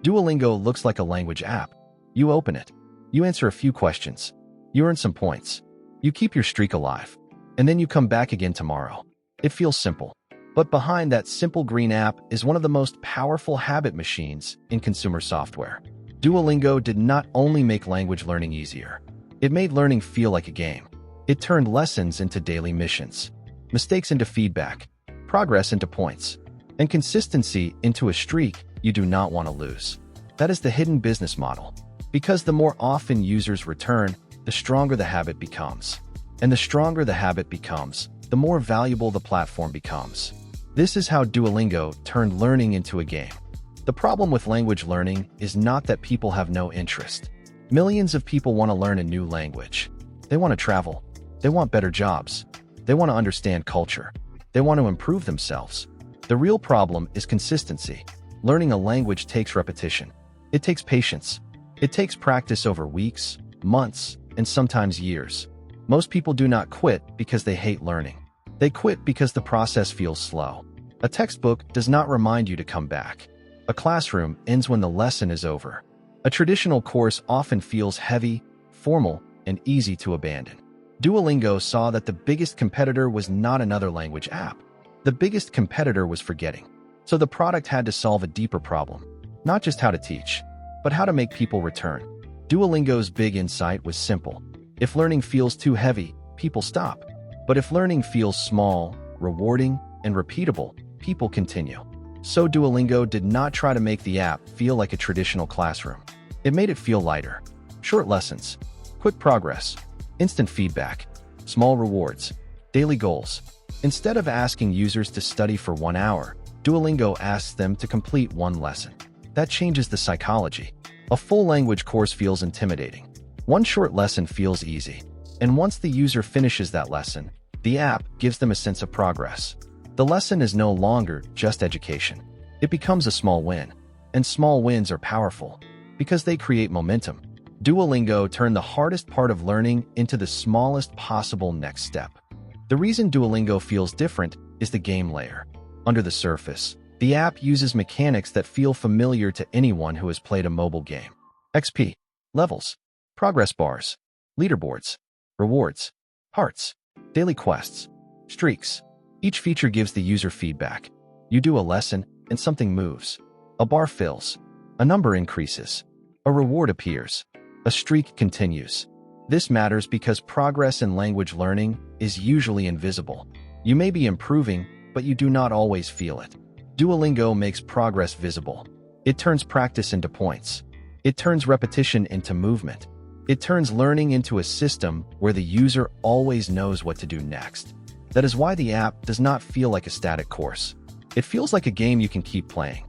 Duolingo looks like a language app. You open it. You answer a few questions. You earn some points. You keep your streak alive. And then you come back again tomorrow. It feels simple. But behind that simple green app is one of the most powerful habit machines in consumer software. Duolingo did not only make language learning easier. It made learning feel like a game. It turned lessons into daily missions, mistakes into feedback, progress into points, and consistency into a streak you do not want to lose. That is the hidden business model. Because the more often users return, the stronger the habit becomes. And the stronger the habit becomes, the more valuable the platform becomes. This is how Duolingo turned learning into a game. The problem with language learning is not that people have no interest. Millions of people want to learn a new language. They want to travel. They want better jobs. They want to understand culture. They want to improve themselves. The real problem is consistency. Learning a language takes repetition. It takes patience. It takes practice over weeks, months, and sometimes years. Most people do not quit because they hate learning. They quit because the process feels slow. A textbook does not remind you to come back. A classroom ends when the lesson is over. A traditional course often feels heavy, formal, and easy to abandon. Duolingo saw that the biggest competitor was not another language app. The biggest competitor was forgetting. So the product had to solve a deeper problem. Not just how to teach, but how to make people return. Duolingo's big insight was simple. If learning feels too heavy, people stop. But if learning feels small, rewarding, and repeatable, people continue. So Duolingo did not try to make the app feel like a traditional classroom. It made it feel lighter. Short lessons, quick progress, instant feedback, small rewards, daily goals. Instead of asking users to study for 1 hour, Duolingo asks them to complete one lesson. That changes the psychology. A full language course feels intimidating. One short lesson feels easy. And once the user finishes that lesson, the app gives them a sense of progress. The lesson is no longer just education. It becomes a small win. And small wins are powerful because they create momentum. Duolingo turned the hardest part of learning into the smallest possible next step. The reason Duolingo feels different is the game layer. Under the surface, the app uses mechanics that feel familiar to anyone who has played a mobile game. XP, levels, progress bars, leaderboards, rewards, hearts, daily quests, streaks. Each feature gives the user feedback. You do a lesson, and something moves. A bar fills. A number increases. A reward appears. A streak continues. This matters because progress in language learning is usually invisible. You may be improving, but you do not always feel it. Duolingo makes progress visible. It turns practice into points. It turns repetition into movement. It turns learning into a system where the user always knows what to do next. That is why the app does not feel like a static course. It feels like a game you can keep playing.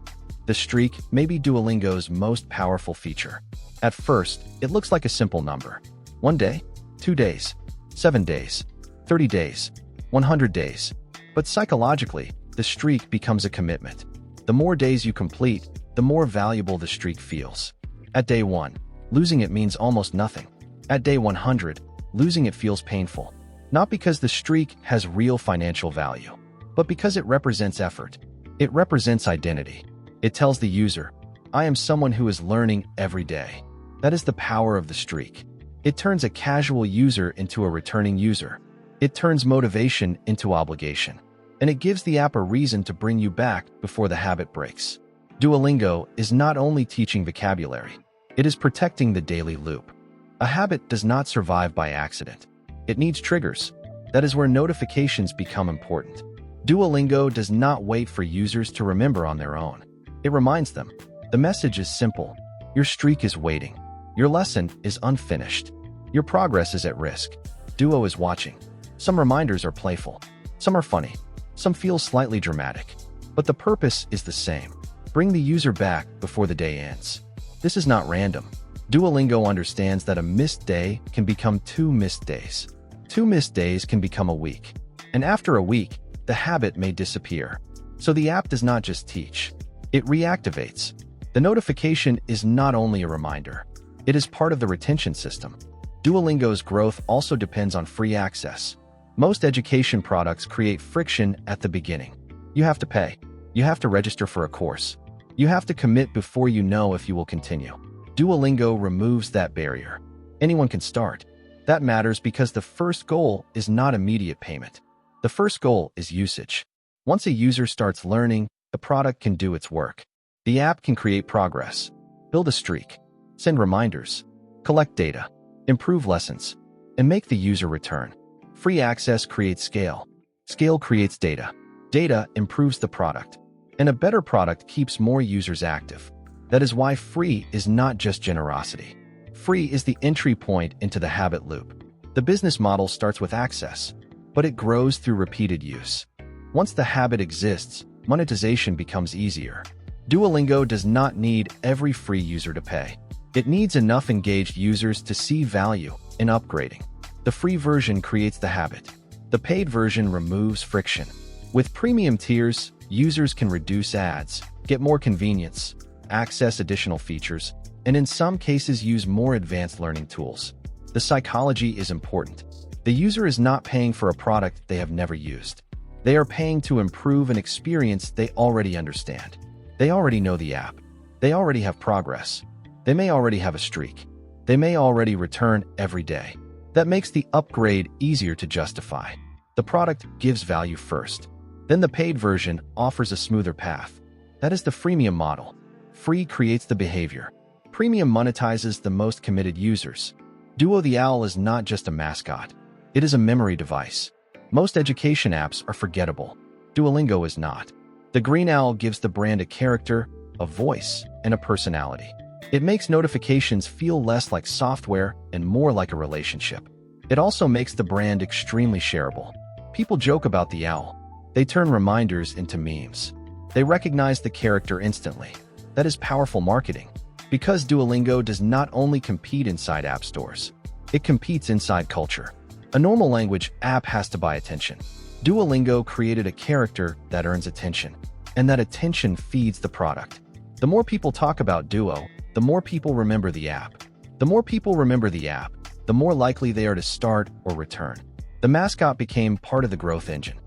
The streak may be Duolingo's most powerful feature. At first, it looks like a simple number. 1 day, 2 days, 7 days, 30 days, 100 days. But psychologically, the streak becomes a commitment. The more days you complete, the more valuable the streak feels. At day 1, losing it means almost nothing. At day 100, losing it feels painful. Not because the streak has real financial value, but because it represents effort. It represents identity. It tells the user, I am someone who is learning every day. That is the power of the streak. It turns a casual user into a returning user. It turns motivation into obligation. And it gives the app a reason to bring you back before the habit breaks. Duolingo is not only teaching vocabulary, it is protecting the daily loop. A habit does not survive by accident. It needs triggers. That is where notifications become important. Duolingo does not wait for users to remember on their own. It reminds them. The message is simple. Your streak is waiting. Your lesson is unfinished. Your progress is at risk. Duo is watching. Some reminders are playful. Some are funny. Some feel slightly dramatic. But the purpose is the same. Bring the user back before the day ends. This is not random. Duolingo understands that a missed day can become 2 missed days. 2 missed days can become a week. And after a week, the habit may disappear. So the app does not just teach. It reactivates. The notification is not only a reminder. It is part of the retention system. Duolingo's growth also depends on free access. Most education products create friction at the beginning. You have to pay. You have to register for a course. You have to commit before you know if you will continue. Duolingo removes that barrier. Anyone can start. That matters because the first goal is not immediate payment. The first goal is usage. Once a user starts learning, the product can do its work. The app can create progress, build a streak, send reminders, collect data, improve lessons, and make the user return. Free access creates scale. Scale creates data. Data improves the product. And a better product keeps more users active. That is why free is not just generosity. Free is the entry point into the habit loop. The business model starts with access, but it grows through repeated use. Once the habit exists, monetization becomes easier. Duolingo does not need every free user to pay. It needs enough engaged users to see value in upgrading. The free version creates the habit. The paid version removes friction. With premium tiers, users can reduce ads, get more convenience, access additional features, and in some cases use more advanced learning tools. The psychology is important. The user is not paying for a product they have never used. They are paying to improve an experience they already understand. They already know the app. They already have progress. They may already have a streak. They may already return every day. That makes the upgrade easier to justify. The product gives value first. Then the paid version offers a smoother path. That is the freemium model. Free creates the behavior. Premium monetizes the most committed users. Duo the Owl is not just a mascot. It is a memory device. Most education apps are forgettable. Duolingo is not. The green owl gives the brand a character, a voice, and a personality. It makes notifications feel less like software and more like a relationship. It also makes the brand extremely shareable. People joke about the owl. They turn reminders into memes. They recognize the character instantly. That is powerful marketing. Because Duolingo does not only compete inside app stores, it competes inside culture. A normal language app has to buy attention. Duolingo created a character that earns attention, and that attention feeds the product. The more people talk about Duo, the more people remember the app. The more people remember the app, the more likely they are to start or return. The mascot became part of the growth engine.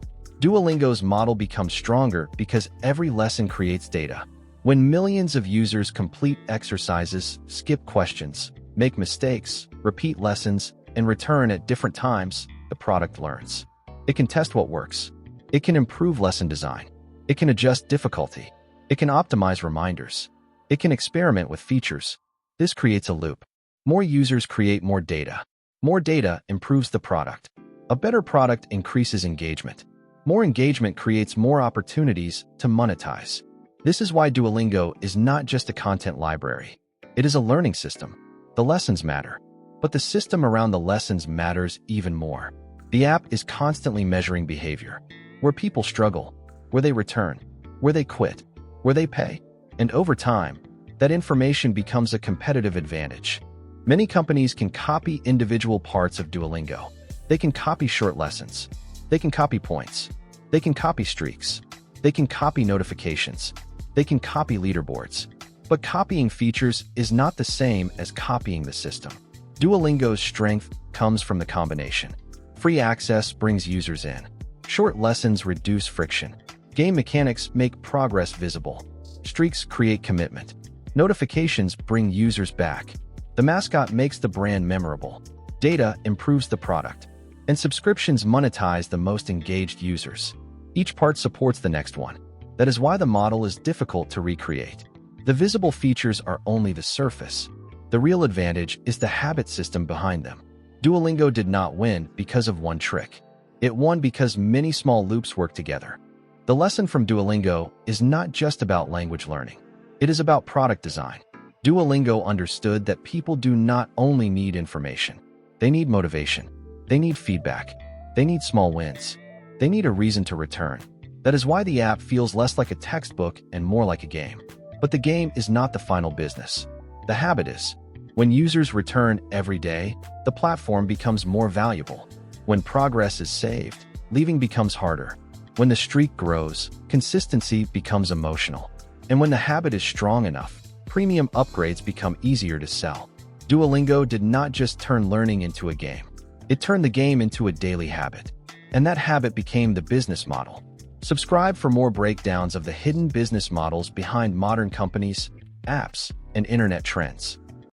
Duolingo's model becomes stronger because every lesson creates data. When millions of users complete exercises, skip questions, make mistakes, repeat lessons, and return at different times, the product learns. It can test what works. It can improve lesson design. It can adjust difficulty. It can optimize reminders. It can experiment with features. This creates a loop. More users create more data. More data improves the product. A better product increases engagement. More engagement creates more opportunities to monetize. This is why Duolingo is not just a content library. It is a learning system. The lessons matter, but the system around the lessons matters even more. The app is constantly measuring behavior. Where people struggle, where they return, where they quit, where they pay. And over time, that information becomes a competitive advantage. Many companies can copy individual parts of Duolingo. They can copy short lessons. They can copy points. They can copy streaks. They can copy notifications. They can copy leaderboards. But copying features is not the same as copying the system. Duolingo's strength comes from the combination. Free access brings users in. Short lessons reduce friction. Game mechanics make progress visible. Streaks create commitment. Notifications bring users back. The mascot makes the brand memorable. Data improves the product. And subscriptions monetize the most engaged users. Each part supports the next one. That is why the model is difficult to recreate. The visible features are only the surface. The real advantage is the habit system behind them. Duolingo did not win because of one trick. It won because many small loops work together. The lesson from Duolingo is not just about language learning. It is about product design. Duolingo understood that people do not only need information. They need motivation. They need feedback. They need small wins. They need a reason to return. That is why the app feels less like a textbook and more like a game. But the game is not the final business. The habit is. When users return every day, the platform becomes more valuable. When progress is saved, leaving becomes harder. When the streak grows, consistency becomes emotional. And when the habit is strong enough, premium upgrades become easier to sell. Duolingo did not just turn learning into a game. It turned the game into a daily habit. And that habit became the business model. Subscribe for more breakdowns of the hidden business models behind modern companies, apps, and internet trends.